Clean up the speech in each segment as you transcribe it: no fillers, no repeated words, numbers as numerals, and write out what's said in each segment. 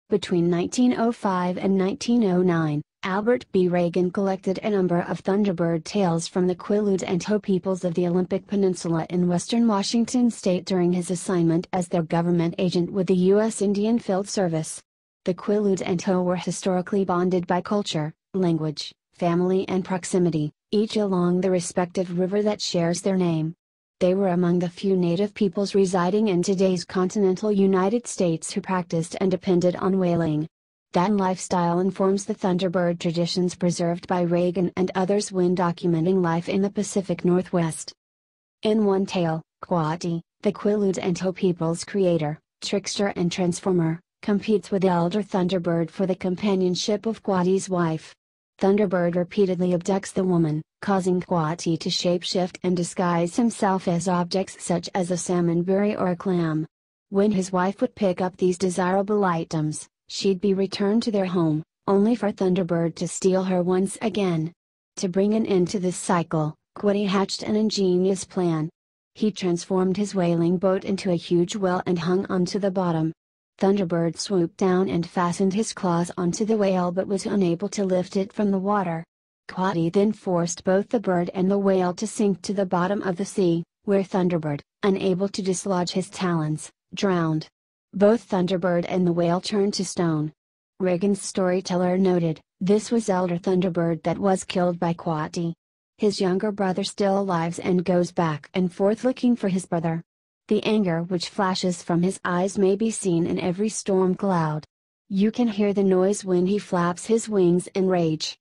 Between 1905 and 1909, Albert B. Regan collected a number of Thunderbird tales from the Quileute and Ho peoples of the Olympic Peninsula in western Washington state during his assignment as their government agent with the U.S. Indian Field Service. The Quileute and Ho were historically bonded by culture, language, family and proximity, each along the respective river that shares their name. They were among the few native peoples residing in today's continental United States who practiced and depended on whaling. That lifestyle informs the Thunderbird traditions preserved by Regan and others when documenting life in the Pacific Northwest. In one tale, Quati, the Quileute and Ho people's creator, trickster and transformer, competes with the elder Thunderbird for the companionship of Quati's wife. Thunderbird repeatedly abducts the woman, causing Quati to shapeshift and disguise himself as objects such as a salmon berry or a clam. When his wife would pick up these desirable items, she'd be returned to their home, only for Thunderbird to steal her once again. To bring an end to this cycle, Quati hatched an ingenious plan. He transformed his whaling boat into a huge whale and hung onto the bottom. Thunderbird swooped down and fastened his claws onto the whale but was unable to lift it from the water. Quati then forced both the bird and the whale to sink to the bottom of the sea, where Thunderbird, unable to dislodge his talons, drowned. Both Thunderbird and the whale turned to stone. Regan's storyteller noted, "This was elder Thunderbird that was killed by Quati. His younger brother still lives and goes back and forth looking for his brother. The anger which flashes from his eyes may be seen in every storm cloud. You can hear the noise when he flaps his wings in rage."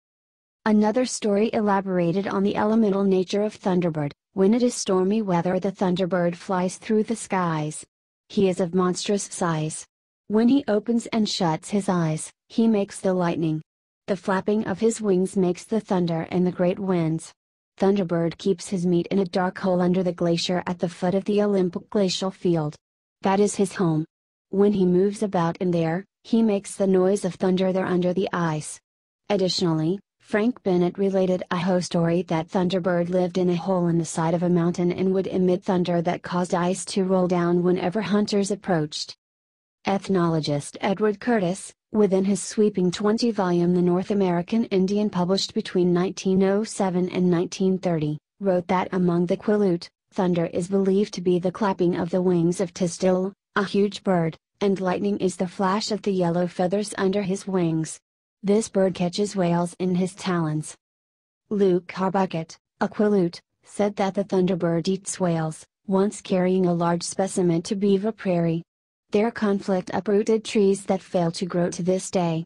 Another story elaborated on the elemental nature of Thunderbird. When it is stormy weather, the Thunderbird flies through the skies. He is of monstrous size. When he opens and shuts his eyes, he makes the lightning. The flapping of his wings makes the thunder and the great winds. Thunderbird keeps his meat in a dark hole under the glacier at the foot of the Olympic glacial field. That is his home. When he moves about in there, he makes the noise of thunder there under the ice. Additionally, Frank Bennett related a Ho story that Thunderbird lived in a hole in the side of a mountain and would emit thunder that caused ice to roll down whenever hunters approached. Ethnologist Edward Curtis, within his sweeping 20-volume The North American Indian published between 1907 and 1930, wrote that among the Quileute, thunder is believed to be the clapping of the wings of Tistil, a huge bird, and lightning is the flash of the yellow feathers under his wings. This bird catches whales in his talons. Luke Harbucket, a Quileute, said that the Thunderbird eats whales, once carrying a large specimen to Beaver Prairie. Their conflict uprooted trees that fail to grow to this day.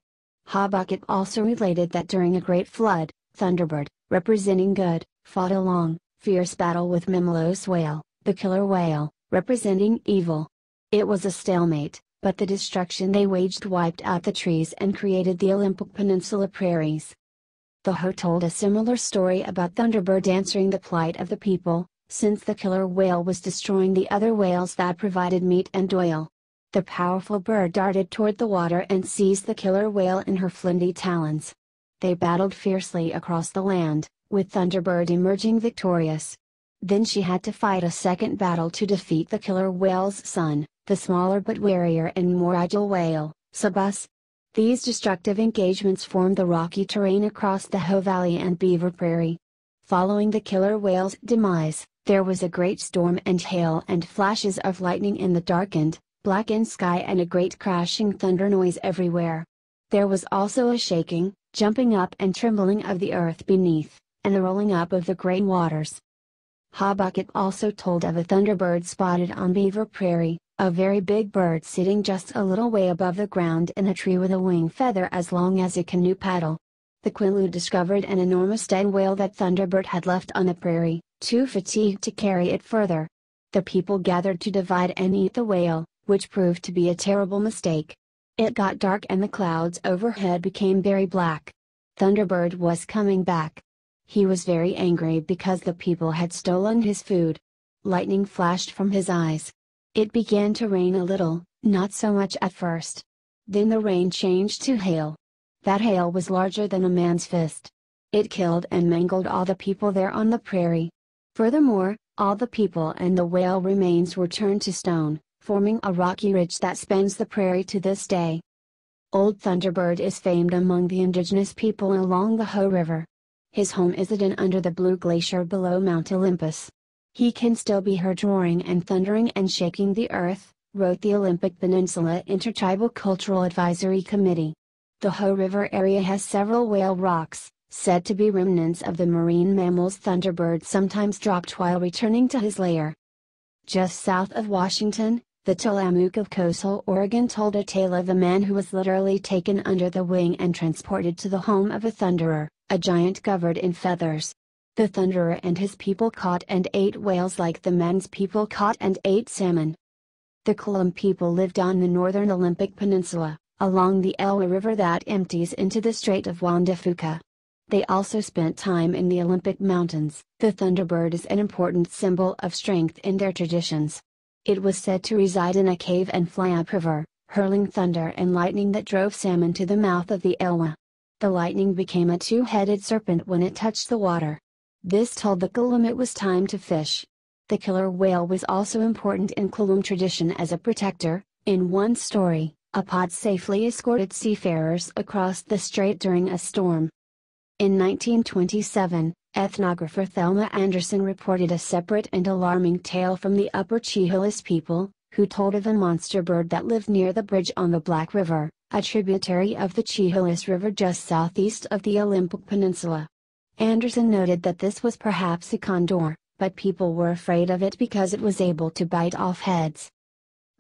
Harbucket also related that during a great flood, Thunderbird, representing good, fought a long, fierce battle with Mimulus whale, the killer whale, representing evil. It was a stalemate, but the destruction they waged wiped out the trees and created the Olympic Peninsula prairies. The Ho told a similar story about Thunderbird answering the plight of the people, since the killer whale was destroying the other whales that provided meat and oil. The powerful bird darted toward the water and seized the killer whale in her flinty talons. They battled fiercely across the land, with Thunderbird emerging victorious. Then she had to fight a second battle to defeat the killer whale's son, the smaller but warier and more agile whale, Sabus. These destructive engagements formed the rocky terrain across the Ho Valley and Beaver Prairie. Following the killer whale's demise, there was a great storm and hail and flashes of lightning in the darkened, blackened sky and a great crashing thunder noise everywhere. There was also a shaking, jumping up and trembling of the earth beneath, and the rolling up of the great waters. Harbucket also told of a Thunderbird spotted on Beaver Prairie, a very big bird sitting just a little way above the ground in a tree with a wing feather as long as a canoe paddle. The Quileute discovered an enormous dead whale that Thunderbird had left on the prairie, too fatigued to carry it further. The people gathered to divide and eat the whale, which proved to be a terrible mistake. It got dark and the clouds overhead became very black. Thunderbird was coming back. He was very angry because the people had stolen his food. Lightning flashed from his eyes. It began to rain a little, not so much at first. Then the rain changed to hail. That hail was larger than a man's fist. It killed and mangled all the people there on the prairie. Furthermore, all the people and the whale remains were turned to stone, forming a rocky ridge that spans the prairie to this day. Old Thunderbird is famed among the indigenous people along the Ho River. His home is hidden under the Blue Glacier below Mount Olympus. He can still be heard roaring and thundering and shaking the earth, wrote the Olympic Peninsula Intertribal Cultural Advisory Committee. The Ho River area has several whale rocks, said to be remnants of the marine mammals Thunderbird sometimes dropped while returning to his lair. Just south of Washington, the Tillamook of coastal Oregon told a tale of a man who was literally taken under the wing and transported to the home of a thunderer, a giant covered in feathers. The thunderer and his people caught and ate whales like the man's people caught and ate salmon. The Kulum people lived on the northern Olympic Peninsula, along the Elwha River that empties into the Strait of Juan de Fuca. They also spent time in the Olympic Mountains. The Thunderbird is an important symbol of strength in their traditions. It was said to reside in a cave and fly upriver, hurling thunder and lightning that drove salmon to the mouth of the Elwha. The lightning became a two-headed serpent when it touched the water. This told the Kulum it was time to fish. The killer whale was also important in Kulum tradition as a protector. In one story, a pod safely escorted seafarers across the strait during a storm. In 1927, ethnographer Thelma Anderson reported a separate and alarming tale from the Upper Chehalis people, who told of a monster bird that lived near the bridge on the Black River, a tributary of the Chehalis River just southeast of the Olympic Peninsula. Anderson noted that this was perhaps a condor, but people were afraid of it because it was able to bite off heads.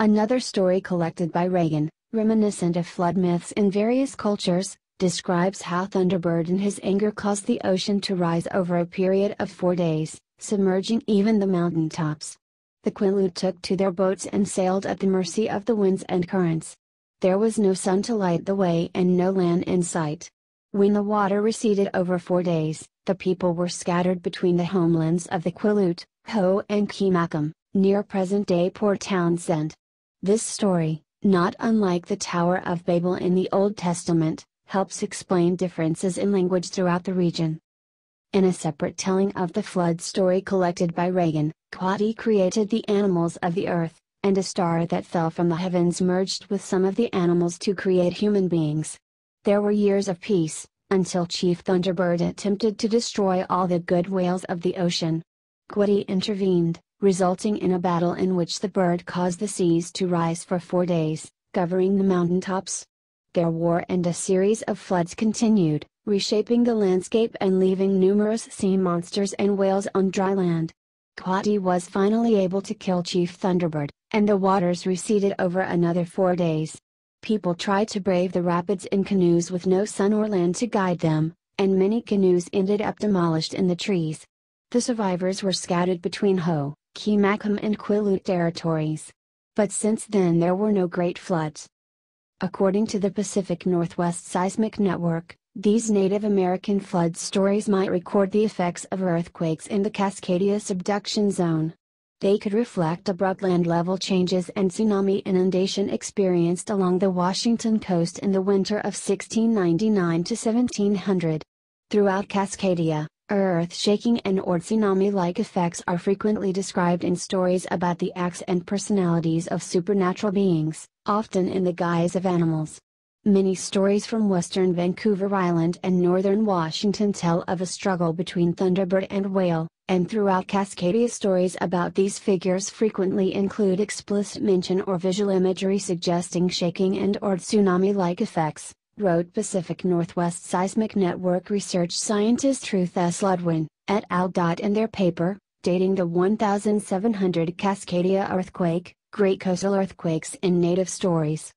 Another story collected by Reagan, reminiscent of flood myths in various cultures, describes how Thunderbird in his anger caused the ocean to rise over a period of 4 days, submerging even the mountaintops. The Quileute took to their boats and sailed at the mercy of the winds and currents. There was no sun to light the way and no land in sight. When the water receded over 4 days, the people were scattered between the homelands of the Quileute, Ho and Keemakum, near present-day Port Townsend. This story, not unlike the Tower of Babel in the Old Testament, helps explain differences in language throughout the region. In a separate telling of the flood story collected by Reagan, Quati created the animals of the earth, and a star that fell from the heavens merged with some of the animals to create human beings. There were years of peace, until Chief Thunderbird attempted to destroy all the good whales of the ocean. Quati intervened, resulting in a battle in which the bird caused the seas to rise for 4 days, covering the mountaintops. Their war and a series of floods continued, reshaping the landscape and leaving numerous sea monsters and whales on dry land. Quati was finally able to kill Chief Thunderbird, and the waters receded over another 4 days. People tried to brave the rapids in canoes with no sun or land to guide them, and many canoes ended up demolished in the trees. The survivors were scattered between Ho, Keemakum and Quileute territories. But since then there were no great floods. According to the Pacific Northwest Seismic Network, these Native American flood stories might record the effects of earthquakes in the Cascadia subduction zone. They could reflect abrupt land level changes and tsunami inundation experienced along the Washington coast in the winter of 1699 to 1700. Throughout Cascadia, earth-shaking and or tsunami-like effects are frequently described in stories about the acts and personalities of supernatural beings, often in the guise of animals. Many stories from western Vancouver Island and northern Washington tell of a struggle between Thunderbird and whale, and throughout Cascadia stories about these figures frequently include explicit mention or visual imagery suggesting shaking and or tsunami-like effects, wrote Pacific Northwest Seismic Network research scientist Ruth S. Ludwin, et al. In their paper, dating the 1700 Cascadia earthquake, Great Coastal Earthquakes in Native Stories.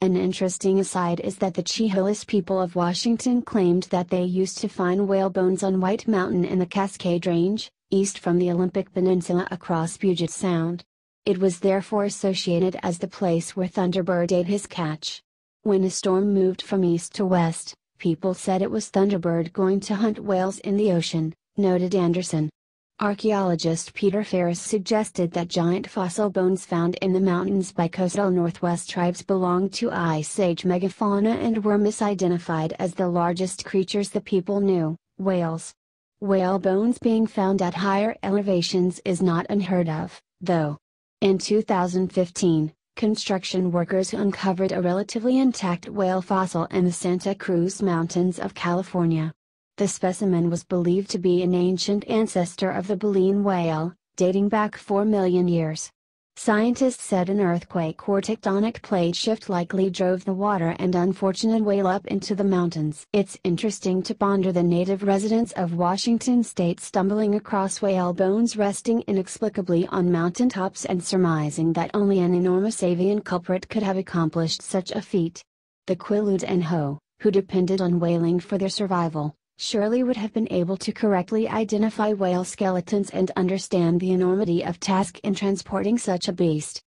An interesting aside is that the Chehalis people of Washington claimed that they used to find whale bones on White Mountain in the Cascade Range, east from the Olympic Peninsula across Puget Sound. It was therefore associated as the place where Thunderbird ate his catch. When a storm moved from east to west, people said it was Thunderbird going to hunt whales in the ocean, noted Anderson. Archaeologist Peter Ferris suggested that giant fossil bones found in the mountains by coastal Northwest tribes belonged to Ice Age megafauna and were misidentified as the largest creatures the people knew, whales. Whale bones being found at higher elevations is not unheard of, though. In 2015, construction workers uncovered a relatively intact whale fossil in the Santa Cruz Mountains of California. The specimen was believed to be an ancient ancestor of the baleen whale, dating back 4 million years. Scientists said an earthquake or tectonic plate shift likely drove the water and unfortunate whale up into the mountains. It's interesting to ponder the native residents of Washington state stumbling across whale bones resting inexplicably on mountaintops and surmising that only an enormous avian culprit could have accomplished such a feat. The Quileute and Ho, who depended on whaling for their survival, surely would have been able to correctly identify whale skeletons and understand the enormity of task in transporting such a beast.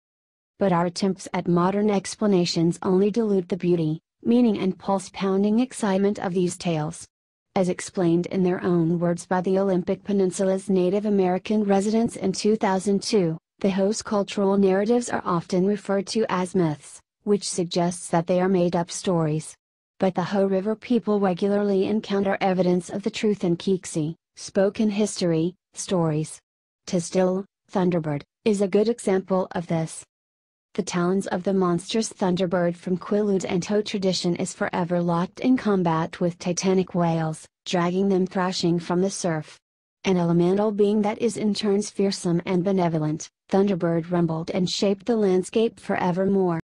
But our attempts at modern explanations only dilute the beauty, meaning and pulse-pounding excitement of these tales. As explained in their own words by the Olympic Peninsula's Native American residents in 2002, the Ho's cultural narratives are often referred to as myths, which suggests that they are made-up stories. But the Ho River people regularly encounter evidence of the truth in Kiksi, spoken history, stories. Tisdale, Thunderbird, is a good example of this. The talons of the monstrous Thunderbird from Quileute and Ho tradition is forever locked in combat with titanic whales, dragging them thrashing from the surf. An elemental being that is in turns fearsome and benevolent, Thunderbird rumbled and shaped the landscape forevermore.